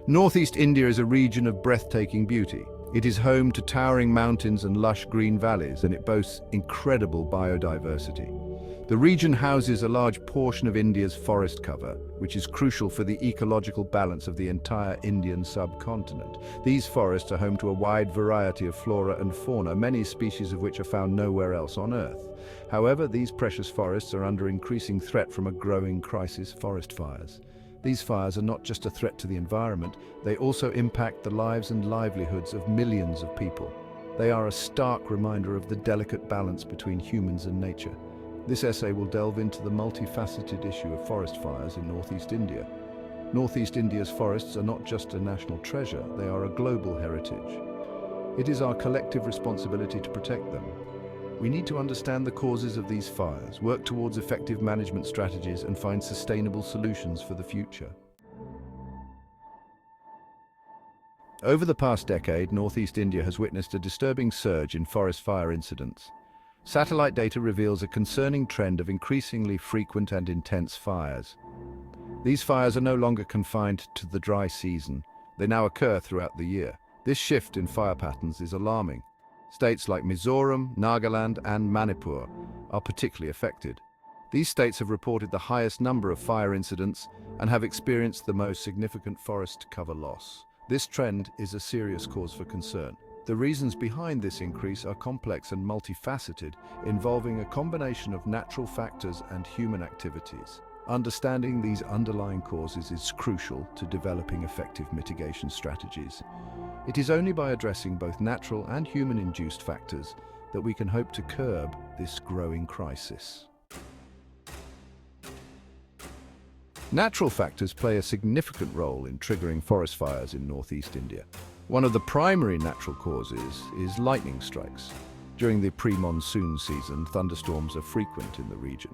Northeast India is a region of breathtaking beauty. It is home to towering mountains and lush green valleys, and it boasts incredible biodiversity. The region houses a large portion of India's forest cover, which is crucial for the ecological balance of the entire Indian subcontinent. These forests are home to a wide variety of flora and fauna, many species of which are found nowhere else on Earth. However, these precious forests are under increasing threat from a growing crisis: forest fires. These fires are not just a threat to the environment, they also impact the lives and livelihoods of millions of people. They are a stark reminder of the delicate balance between humans and nature. This essay will delve into the multifaceted issue of forest fires in Northeast India. Northeast India's forests are not just a national treasure, they are a global heritage. It is our collective responsibility to protect them. We need to understand the causes of these fires, work towards effective management strategies, and find sustainable solutions for the future. Over the past decade, Northeast India has witnessed a disturbing surge in forest fire incidents. Satellite data reveals a concerning trend of increasingly frequent and intense fires. These fires are no longer confined to the dry season. They now occur throughout the year. This shift in fire patterns is alarming. States like Mizoram, Nagaland, and Manipur are particularly affected. These states have reported the highest number of fire incidents and have experienced the most significant forest cover loss. This trend is a serious cause for concern. The reasons behind this increase are complex and multifaceted, involving a combination of natural factors and human activities. Understanding these underlying causes is crucial to developing effective mitigation strategies. It is only by addressing both natural and human-induced factors that we can hope to curb this growing crisis. Natural factors play a significant role in triggering forest fires in Northeast India. One of the primary natural causes is lightning strikes. During the pre-monsoon season, thunderstorms are frequent in the region.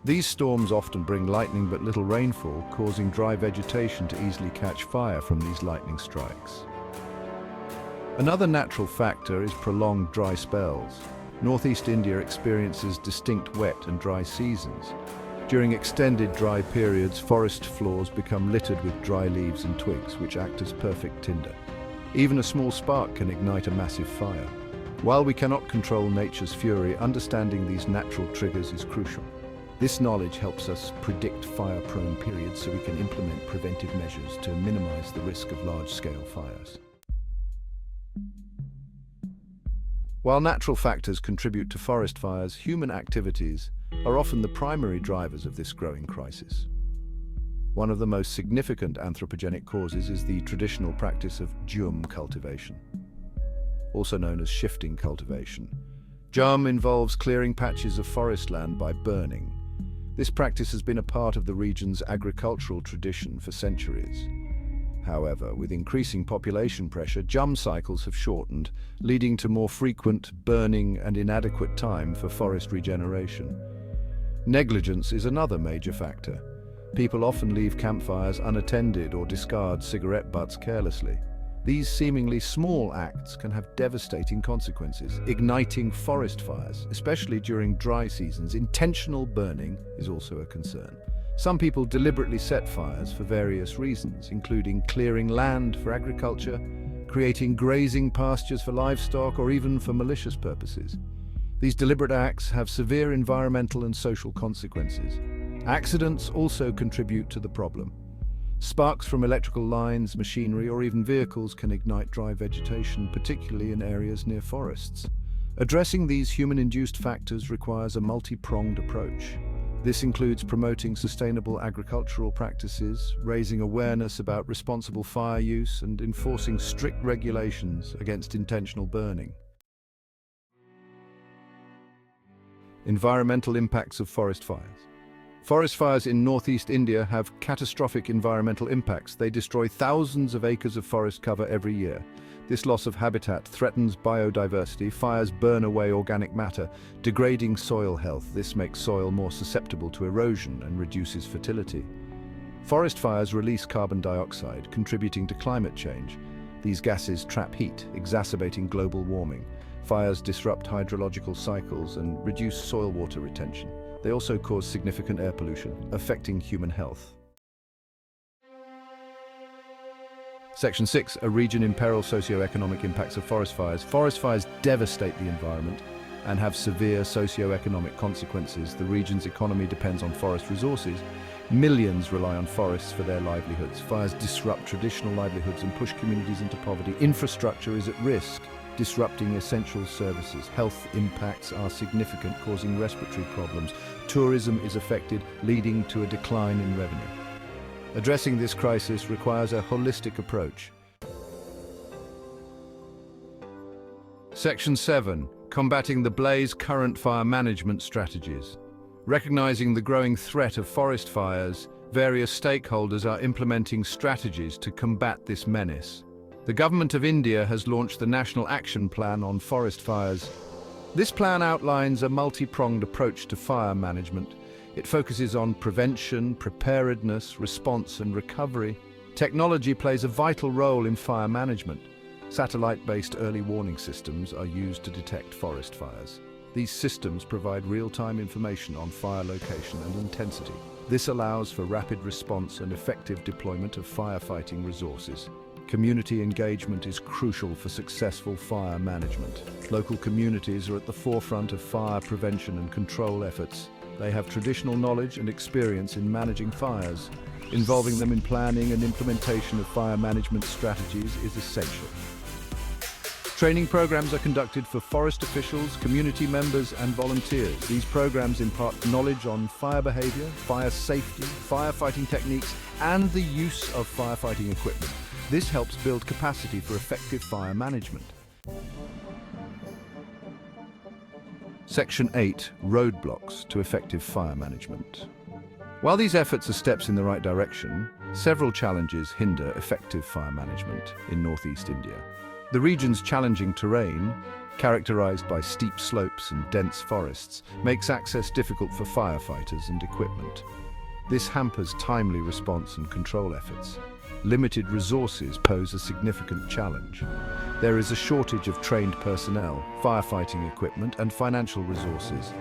These storms often bring lightning but little rainfall, causing dry vegetation to easily catch fire from these lightning strikes. Another natural factor is prolonged dry spells. Northeast India experiences distinct wet and dry seasons. During extended dry periods, forest floors become littered with dry leaves and twigs, which act as perfect tinder. Even a small spark can ignite a massive fire. While we cannot control nature's fury, understanding these natural triggers is crucial. This knowledge helps us predict fire-prone periods so we can implement preventive measures to minimize the risk of large-scale fires. While natural factors contribute to forest fires, human activities are often the primary drivers of this growing crisis. One of the most significant anthropogenic causes is the traditional practice of jhum cultivation, also known as shifting cultivation. Jhum involves clearing patches of forest land by burning. This practice has been a part of the region's agricultural tradition for centuries. However, with increasing population pressure, jhum cycles have shortened, leading to more frequent burning and inadequate time for forest regeneration. Negligence is another major factor. People often leave campfires unattended or discard cigarette butts carelessly. These seemingly small acts can have devastating consequences, igniting forest fires, especially during dry seasons. Intentional burning is also a concern. Some people deliberately set fires for various reasons, including clearing land for agriculture, creating grazing pastures for livestock, or even for malicious purposes. These deliberate acts have severe environmental and social consequences. Accidents also contribute to the problem. Sparks from electrical lines, machinery, or even vehicles can ignite dry vegetation, particularly in areas near forests. Addressing these human-induced factors requires a multi-pronged approach. This includes promoting sustainable agricultural practices, raising awareness about responsible fire use, and enforcing strict regulations against intentional burning. Environmental impacts of forest fires. Forest fires in Northeast India have catastrophic environmental impacts. They destroy thousands of acres of forest cover every year. This loss of habitat threatens biodiversity. Fires burn away organic matter, degrading soil health. This makes soil more susceptible to erosion and reduces fertility. Forest fires release carbon dioxide, contributing to climate change. These gases trap heat, exacerbating global warming. Fires disrupt hydrological cycles and reduce soil water retention. They also cause significant air pollution, affecting human health. Section 6, a region in peril: socio-economic impacts of forest fires. Forest fires devastate the environment and have severe socio-economic consequences. The region's economy depends on forest resources. Millions rely on forests for their livelihoods. Fires disrupt traditional livelihoods and push communities into poverty. Infrastructure is at risk, disrupting essential services. Health impacts are significant, causing respiratory problems. Tourism is affected, leading to a decline in revenue. Addressing this crisis requires a holistic approach. Section 7. Combating the blaze: current fire management strategies. Recognizing the growing threat of forest fires, various stakeholders are implementing strategies to combat this menace. The Government of India has launched the National Action Plan on Forest Fires. This plan outlines a multi-pronged approach to fire management. It focuses on prevention, preparedness, response and recovery. Technology plays a vital role in fire management. Satellite-based early warning systems are used to detect forest fires. These systems provide real-time information on fire location and intensity. This allows for rapid response and effective deployment of firefighting resources. Community engagement is crucial for successful fire management. Local communities are at the forefront of fire prevention and control efforts. They have traditional knowledge and experience in managing fires. Involving them in planning and implementation of fire management strategies is essential. Training programs are conducted for forest officials, community members and volunteers. These programs impart knowledge on fire behavior, fire safety, firefighting techniques and the use of firefighting equipment. This helps build capacity for effective fire management. Section 8. Roadblocks to effective fire management. While these efforts are steps in the right direction, several challenges hinder effective fire management in northeast India. The region's challenging terrain, characterized by steep slopes and dense forests, makes access difficult for firefighters and equipment. This hampers timely response and control efforts. Limited resources pose a significant challenge. There is a shortage of trained personnel, firefighting equipment, and financial resources.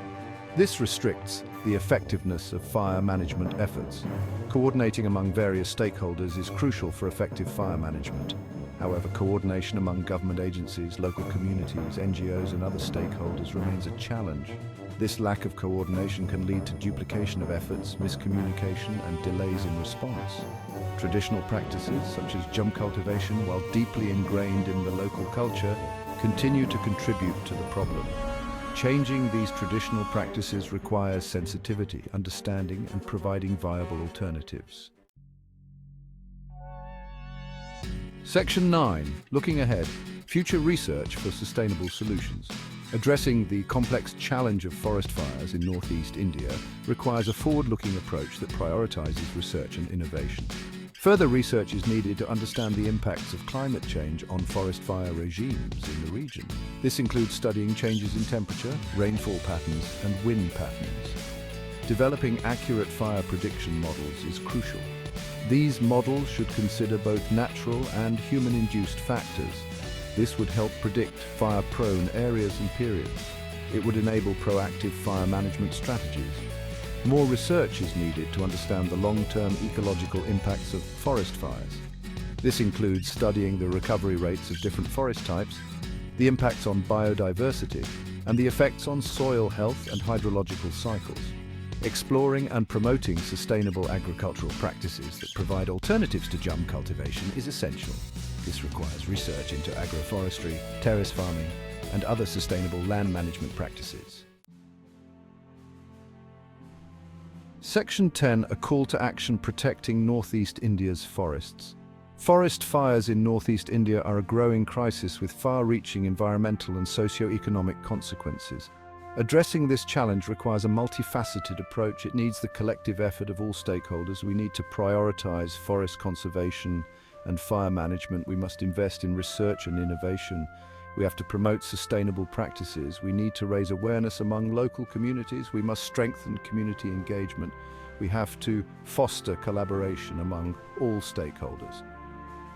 This restricts the effectiveness of fire management efforts. Coordinating among various stakeholders is crucial for effective fire management. However, coordination among government agencies, local communities, NGOs, and other stakeholders remains a challenge. This lack of coordination can lead to duplication of efforts, miscommunication, and delays in response. Traditional practices, such as jhum cultivation, while deeply ingrained in the local culture, continue to contribute to the problem. Changing these traditional practices requires sensitivity, understanding, and providing viable alternatives. Section 9. Looking ahead. Future research for sustainable solutions. Addressing the complex challenge of forest fires in northeast India requires a forward-looking approach that prioritizes research and innovation. Further research is needed to understand the impacts of climate change on forest fire regimes in the region. This includes studying changes in temperature, rainfall patterns, and wind patterns. Developing accurate fire prediction models is crucial. These models should consider both natural and human-induced factors. This would help predict fire-prone areas and periods. It would enable proactive fire management strategies. More research is needed to understand the long-term ecological impacts of forest fires. This includes studying the recovery rates of different forest types, the impacts on biodiversity, and the effects on soil health and hydrological cycles. Exploring and promoting sustainable agricultural practices that provide alternatives to jhum cultivation is essential. This requires research into agroforestry, terrace farming, and other sustainable land management practices. Section 10. A call to action protecting northeast India's forests. Forest fires in northeast India are a growing crisis with far-reaching environmental and socio-economic consequences. Addressing this challenge requires a multifaceted approach. It needs the collective effort of all stakeholders. We need to prioritize forest conservation and fire management. We must invest in research and innovation. We have to promote sustainable practices. We need to raise awareness among local communities. We must strengthen community engagement. We have to foster collaboration among all stakeholders.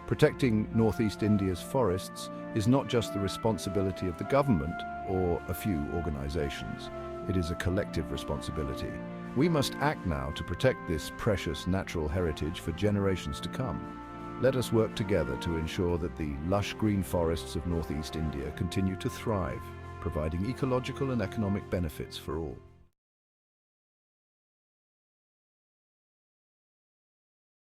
Protecting northeast India's forests is not just the responsibility of the government or a few organizations. It is a collective responsibility. We must act now to protect this precious natural heritage for generations to come. Let us work together to ensure that the lush green forests of northeast India continue to thrive, providing ecological and economic benefits for all.